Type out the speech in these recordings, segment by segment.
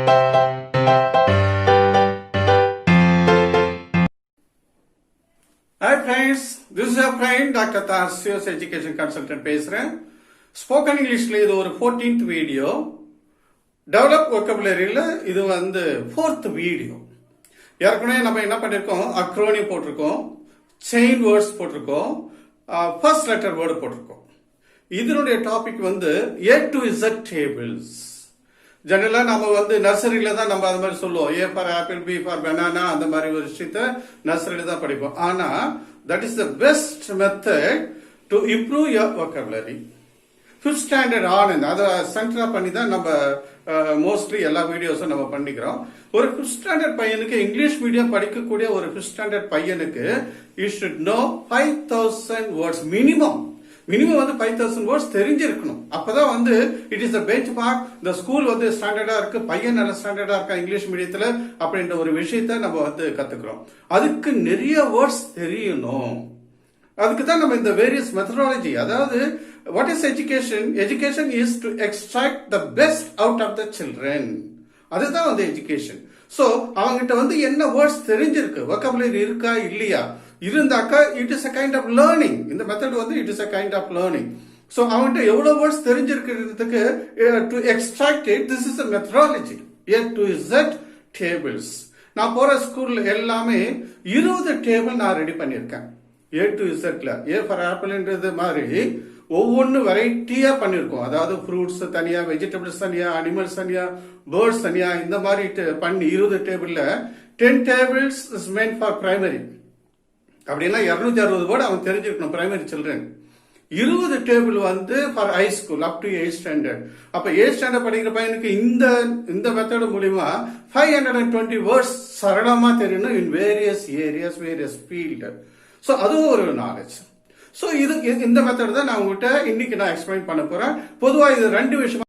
Hi friends, this is your friend Dr. Tarsius Education Consultant பேசுறேன். Spoken இங்கிலீஷ்ல இது ஒரு 14th வீடியோ. டெவலப் vocabularyல இது 4th வீடியோ. ஏற்கனவே நம்ம என்ன பண்ணிருக்கோம், அக்ரோனியம் போட்டிருக்கோம், செயின் வேர்ட்ஸ் போட்டிருக்கோம், ஃபர்ஸ்ட் லெட்டர் வேர்டு போட்டிருக்கோம். இதனுடைய topic A to Z tables. ஜெனரலா நம்ம நர்சரியில தான் நம்ம அது மாதிரி சொல்லுவோம். A for apple, B for banana, அந்த மாதிரி ஒரு விஷயத்த நர்சரியில தான் படிப்போம். ஆனா that is the best method to improve your vocabulary. Fifth standard Anand அதை சென்டரா பண்ணி தான் நம்ம மோஸ்ட்லி எல்லா வீடியோஸும் நம்ம பண்ணிக்கிறோம். ஒரு ஃபிஃப்த் ஸ்டாண்டர்ட் பையனுக்கு, இங்கிலீஷ் மீடியம் படிக்கக்கூடிய ஒரு ஃபிஃப்த் ஸ்டாண்டர்ட் பையனுக்கு you should know 5000 words minimum 5000 words தெரிஞ்சிருக்கணும். அப்பதான் இட் இஸ் பெஞ்ச் மார்க். இந்த ஸ்கூல் ஸ்டாண்டர்டா இருக்கு, பையன் நல்ல ஸ்டாண்டர்டா இருக்கா இங்கிலீஷ் மீடியத்துல அப்படின்ற ஒரு விஷயத்த நம்ம கத்துக்கிறோம். அதுக்கு நிறைய வேர்ட்ஸ் தெரியணும். அதுக்கு தான் நம்ம இந்த வேரியஸ் மெத்தடாலஜி. அதாவது what is education? Education is to extract the best out of the children. அதுதான் எஜுகேஷன். சோ அவங்கிட்ட என்ன வேர்ட்ஸ் தெரிஞ்சிருக்கு, vocabulary இருக்கா இல்லையா, இருந்தாக்கா it is a kind of learning. இந்த method it is a kind of learning. So அவன்கிட்ட எவ்வளவு வேர்ட்ஸ் தெரிஞ்சிருக்கிறதுக்கு to extract it, this is a methodology. A to Z tables. நான் போற ஸ்கூல்ல எல்லாமே 20 டேபிள் நான் ரெடி பண்ணிருக்கேன். A to Zல A ஃபார் ஆப்பிள்ன்றது மாதிரி ஒவ்வொன்னு வெரைட்டியா பண்ணிருக்கோம். அதாவது ஃப்ரூட்ஸ் தனியா, வெஜிடபிள்ஸ் தனியா, அனிமல்ஸ் தனியா, பேர்ட்ஸ் தனியா, இந்த மாதிரி பண்ணி 20 டேபிள்ல 10 tables is meant for primary. அப்படின்னா 260 வேர்டு அவன் தெரிஞ்சிருக்கணும் primary children. 20 table for high school up to 8th standard. அப்ப 8th ஸ்டாண்டர்ட் படிக்கிற பையனுக்கு இந்த மெத்தட் மூலியமா 520 வேர்ட்ஸ் சரளமா தெரியணும் in various areas, various field. So அதுவும் ஒரு நாலேஜ். சோ இந்த மெத்தட் தான் நான் உங்ககிட்ட இன்னைக்கு நான் எக்ஸ்பிளைன் பண்ண போறேன். பொதுவா இது 2 விஷயமா,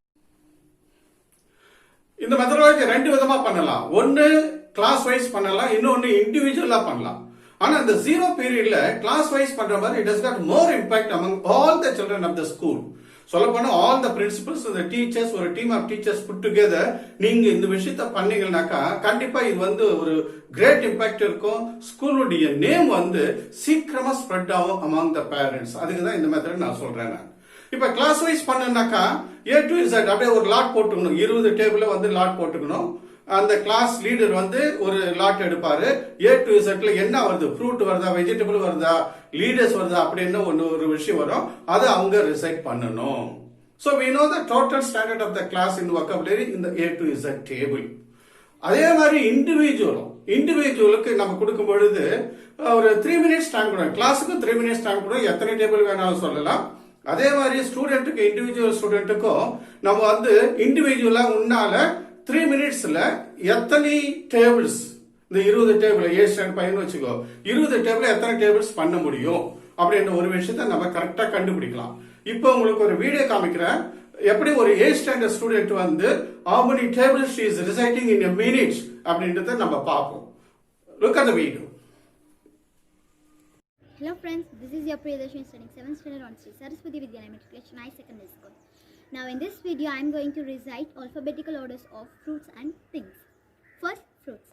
இந்த மெத்தடாலஜி 2 விதமா பண்ணலாம். ஒன்னு கிளாஸ் வைஸ் பண்ணலாம், இன்னொன்னு இண்டிவிஜுவலா பண்ணலாம். ஆனா இந்த 0 பீரியட்ல கிளாஸ் வைஸ் பண்ற மாதிரி it has got more impact among all the children of the school. சொல்ல போனா all the principals, the teachers, ஒரு team of teachers put together நீங்க இந்த விஷயத்த பண்ணீங்கன்னாக்கா கண்டிப்பா இது ஒரு கிரேட் இம்பாக்ட் இருக்கும். ஸ்கூலுடைய நேம் சீக்கிரமா ஸ்ப்ரெட் ஆகும் அமங் த பேரண்ட்ஸ். அதுக்கு தான் இந்த மெத்தட் நான் சொல்றேன். இப்ப கிளாஸ் வைஸ் பண்ணனாக்கா A to Z அப்படியே ஒரு லாட் போட்டுக்கணும். 20 டேபிள்ல லாட் போட்டுக்கணும். அந்த கிளாஸ் லீடர் ஒரு லாட் எடுப்பாரு. A to Zல என்ன வருது, ஃப்ரூட் வருதா, வெஜிடபிள் வருதா, லீடர்ஸ் வருதா அப்படின்னு ஒரு விஷயம் வரும். அதை அவங்க ரிசைட் பண்ணணும். So we know the total standard of the class in vocabulary in the A to Z table. அதே மாதிரி இண்டிவிஜுவலுக்கு நம்ம கொடுக்கும் பொழுது ஒரு 3 மினிட்ஸ் டைம் கூட, கிளாஸுக்கு 3 மினிட்ஸ் டைம் கூட எத்தனை டேபிள் வேணாலும் சொல்லலாம். அதே மாதிரி ஸ்டூடெண்ட்டுக்கு, இண்டிவிஜுவல் ஸ்டூடெண்ட்டுக்கும் நம்ம இண்டிவிஜுவலா உன்னால 3 மினிட்ஸ்ல எத்தனை டேபிள்ஸ், இந்த 20 டேபிள் 8th ஸ்டாண்டர்ட் பையன் வச்சுக்கோ, 20 டேபிள் எத்தனை டேபிள்ஸ் பண்ண முடியும் அப்படின்ற ஒரு விஷயத்த நம்ம கரெக்டா கண்டுபிடிக்கலாம். இப்போ உங்களுக்கு ஒரு வீடியோ காமிக்கிறேன். எப்படி ஒரு 8th standard student how many tables she is reciting in a minute அப்படின்றத நம்ம பார்ப்போம். Look at the video. Hello friends, this is your Priyadarshini studying 7th standard on Sri Saraswati Vidyalaya Matriculation High Secondary School. Now in this video I am going to recite alphabetical orders of fruits and things. First, fruits.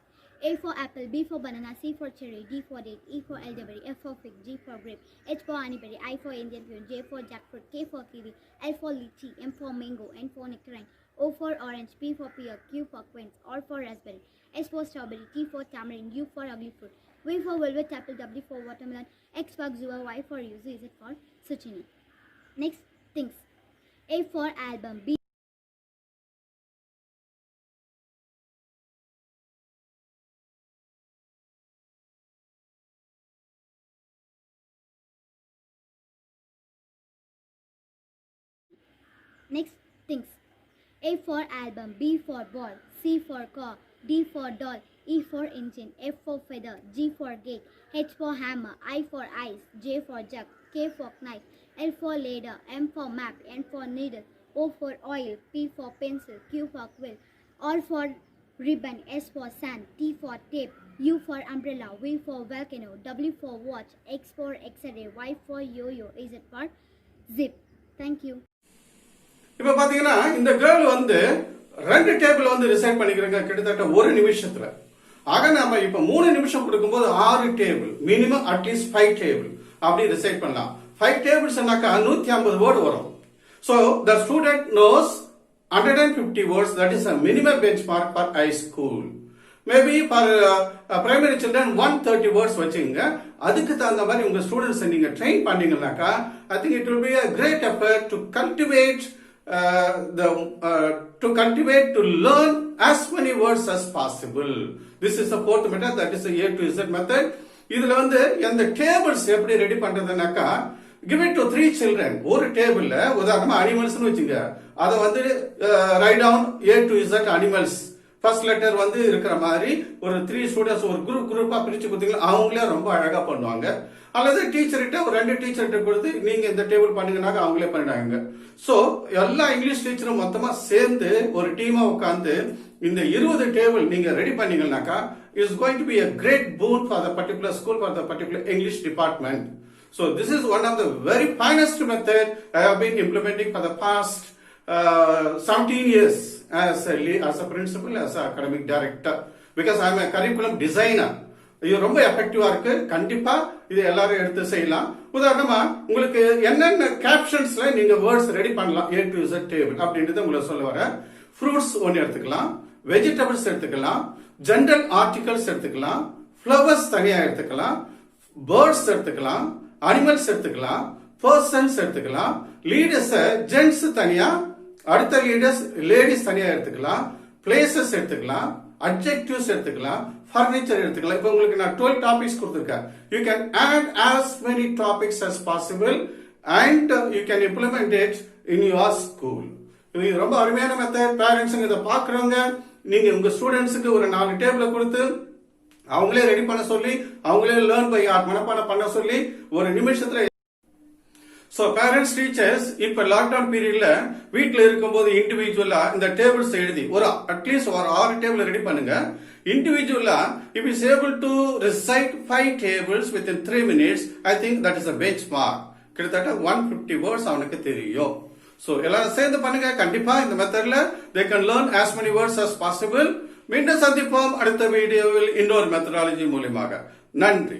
A for apple, B for banana, C for cherry, D for date, E for elderberry, F for fig, G for grape, H for honeyberry, I for Indian fruit, J for jackfruit, K for kiwi, L for lychee, M for mango, N for nectarine, O for orange, P for pear, Q for quince, R for raspberry, S for strawberry, T for tamarind, U for ugly fruit, V for velvet apple, W for watermelon, X for guava, Y for yuzu, Z for zucchini. Next, things. A for album, B Next, things. A for album, B for ball, C for car, D for doll, E for engine, F for feather, G for gate, H for hammer, I for ice, J for jug, K for knife, L for ladder, M for map, N for needle, O for oil, P for pencil, Q for quill, R for ribbon, S for sand, T for tape, U for umbrella, V for volcano, W for watch, X for X-ray, Y for yo-yo, Z for zip. Thank you. இப்ப பாத்தீங்கன்னா இந்த girl 2 table வந்து reside பண்ணிக்கிறோங்க கிட்டத்தட்ட 1 நிமிஷத்துல. ஆக நம்ம இப்ப 3 நிமிஷம் கொடுக்கும்போது 6 டேபிள், மினிமம் அட்லீஸ்ட் 5 டேபிள் அப்படி ரிசைட் பண்ணலாம். 5 டேபிள்ஸ்னாக்கா 150 வேர்டு வரும். So the student knows 150 words, that is a minimum benchmark for high school. Maybe for primary children 130 words வச்சுங்க. அதுக்கு தகுந்த மாதிரி உங்க ஸ்டூடெண்ட்ஸ் நீங்க train பண்ணீங்கன்னாக்கா I think it will be a great effort to cultivate to learn as many words as possible. This is the fourth method, that is the A to Z method. இதுல வந்து எந்த tables எப்படி ready பண்றதுனாக்கா give it to 3 children. ஒரு டேபிள்ல உதாரணமா அனிமல்ஸ்னு வச்சுங்க. அத வந்து right down A to Z animals. First letter வந்து இருக்கிற மாதிரி ஒரு 3 ஸ்டூடெண்ட்ஸ் ஒரு குரூப்பா பிரிச்சு கொடுத்தீங்கன்னா அவங்களே ரொம்ப அழகா பண்ணுவாங்க. அல்லது டீச்சர்கிட்ட ஒரு 2 டீச்சர்கிட்ட கொடுத்து நீங்க இந்த டேபிள் பண்ணுங்கனாக்க அவங்களே பண்ணிடுவாங்க. சோ எல்லா இங்கிலீஷ் டீச்சரும் மொத்தமா சேர்ந்து ஒரு டீமா உட்கார்ந்து இந்த 20 டேபிள் நீங்க ready பண்ணீங்கன்னாக்கா is going to be a great boon for the particular school, for the particular English department. So this is one of the very finest method I have been implementing for the past 17 years as a principal, as an academic director, because I am a curriculum designer. இது ரொம்ப எஃபெக்டிவா இருக்கு. கண்டிப்பா இது எல்லாரும் எடுத்து செய்யலாம். உதாரணமா உங்களுக்கு என்னென்ன கேப்ஷன்ஸ்ல நீங்க வேர்ட்ஸ் ரெடி பண்ணலாம் A to Z டேபிள் அப்படின்றது உங்களுக்கு சொல்ல வர. ஃப்ரூட்ஸ் ஒன்னு எடுத்துக்கலாம், வெஜிடபிள்ஸ் எடுத்துக்கலாம், ஜெனரல் ஆர்டிகல்ஸ் எடுத்துக்கலாம், ஃப்ளவர்ஸ் தனியா எடுத்துக்கலாம், பேர்ட்ஸ் எடுத்துக்கலாம், அனிமல்ஸ் எடுத்துக்கலாம், பர்சன்ஸ் எடுத்துக்கலாம், லீடர்ஸ் ஜென்ட்ஸ் தனியா, அடுத்த லீடர்ஸ் லேடிஸ் தனியா எடுத்துக்கலாம், பிளேசஸ் எடுத்துக்கலாம், அட்ஜெக்டிவ்ஸ் எடுத்துக்கலாம், ஃபர்னிச்சர் எடுத்துக்கலாம். இப்போ உங்களுக்கு நான் 12 டாபிக்ஸ் கொடுத்திருக்கேன். You can add as many topics as possible and you can implement it in your school. இது ரொம்ப அருமையான மெத்தட். பேரண்ட்ஸ் இதை பாக்குறவங்க நீங்க உங்க ஸ்டூடெண்ட்ஸுக்கு ஒரு 4 டேபிள கொடுத்து அவங்களே ரெடி பண்ண சொல்லி அவங்களே லேர்ன் பை ஹார்ட் மனப்பாடம் பண்ண சொல்லி ஒரு நிமிஷத்துல. சோ பேரண்ட்ஸ் டீச்சர்ஸ் இப்ப லாக்டவுன் பீரியட்ல வீட்ல இருக்கும்போது இண்டிவிஜுவலா இந்த டேபிள்ஸ் எழுதி ஒரு அட்லீஸ்ட் ஒரு 6 டேபிள் ரெடி பண்ணுங்க. இண்டிவிஜுவலா if is able to recite 5 tables within 3 minutes, I think that is a benchmark. கிட்டத்தட்ட 150 words அவனுக்கு தெரியும். சோ எல்லாரும் சேர்ந்து பண்ணுங்க. கண்டிப்பா இந்த மெத்தட்ல they can learn as many words as possible. மீண்டும் சந்திப்போம் அடுத்த வீடியோவில் இன்னொரு மெத்தடாலஜி மூலமாக. நன்றி.